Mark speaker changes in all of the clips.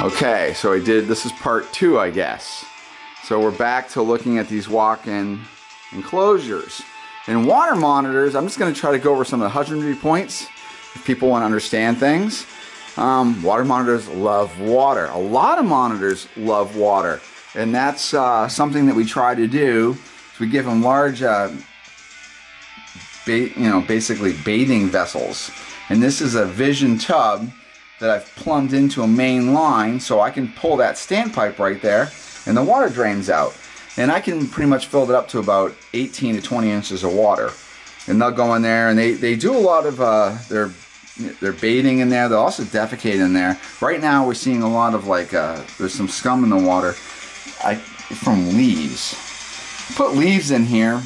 Speaker 1: Okay, so this is part 2, I guess. So we're back to looking at these walk-in enclosures. In water monitors, I'm just going to try to go over some of the husbandry points if people want to understand things. Water monitors love water. A lot of monitors love water, and that's something that we try to do. So we give them large, basically bathing vessels, and this is a Vision tub that I've plumbed into a main line, so I can pull that standpipe right there, and the water drains out, and I can pretty much fill it up to about 18 to 20 inches of water. And they'll go in there, and they do a lot of they're bathing in there. They'll also defecate in there. Right now we're seeing a lot of there's some scum in the water from leaves. Put leaves in here,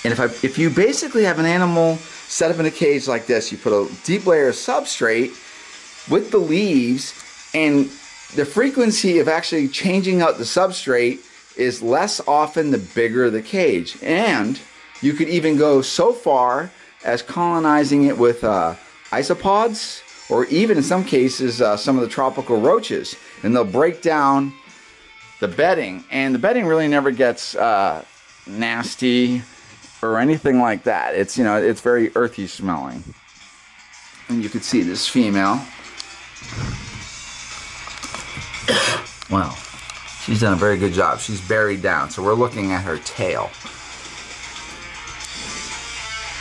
Speaker 1: and if you basically have an animal set up in a cage like this, you put a deep layer of substrate with the leaves, and the frequency of actually changing out the substrate is less often the bigger the cage. And you could even go so far as colonizing it with isopods, or even in some cases some of the tropical roaches, and they'll break down the bedding, and the bedding really never gets nasty or anything like that. It's it's very earthy smelling. And you can see this female. Wow, she's done a very good job. She's buried down, so we're looking at her tail.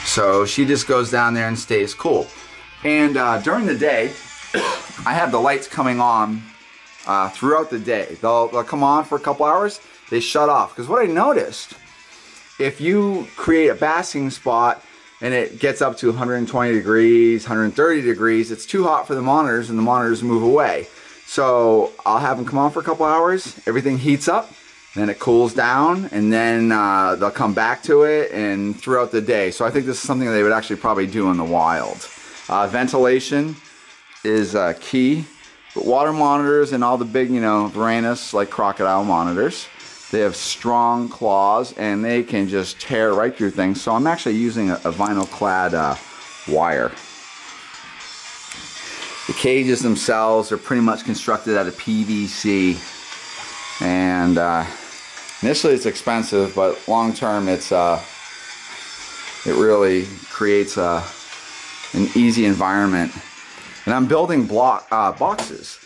Speaker 1: So she just goes down there and stays cool. And during the day, I have the lights coming on throughout the day. They'll come on for a couple hours, they shut off. Because what I noticed, if you create a basking spot and it gets up to 120 degrees, 130 degrees, it's too hot for the monitors, and the monitors move away. So I'll have them come on for a couple hours, everything heats up, then it cools down, and then they'll come back to it, and throughout the day. So I think this is something they would actually probably do in the wild. Ventilation is key. But water monitors and all the big, Varanus, like crocodile monitors, they have strong claws, and they can just tear right through things. So I'm actually using a vinyl clad wire. The cages themselves are pretty much constructed out of PVC, and initially it's expensive, but long term it really creates an easy environment. And I'm building boxes.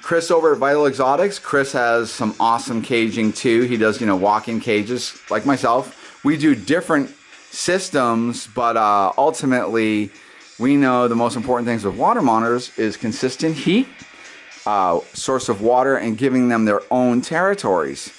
Speaker 1: Chris over at Vital Exotics, Chris has some awesome caging too. He does, walk-in cages like myself. We do different systems, but ultimately we know the most important things with water monitors is consistent heat, source of water, and giving them their own territories.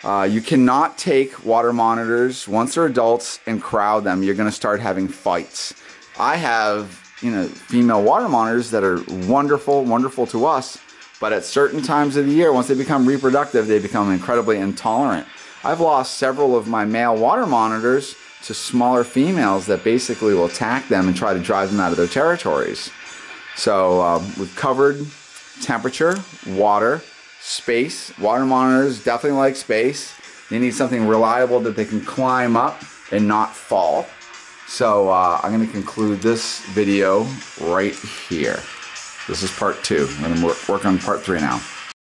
Speaker 1: You cannot take water monitors once they're adults and crowd them. You're going to start having fights. I have female water monitors that are wonderful to us, but at certain times of the year, once they become reproductive, they become incredibly intolerant. I've lost several of my male water monitors to smaller females that basically will attack them and try to drive them out of their territories. So we've covered temperature, water, space. Water monitors definitely like space. They need something reliable that they can climb up and not fall. So I'm going to conclude this video right here. This is part 2. I'm going to work on part 3 now.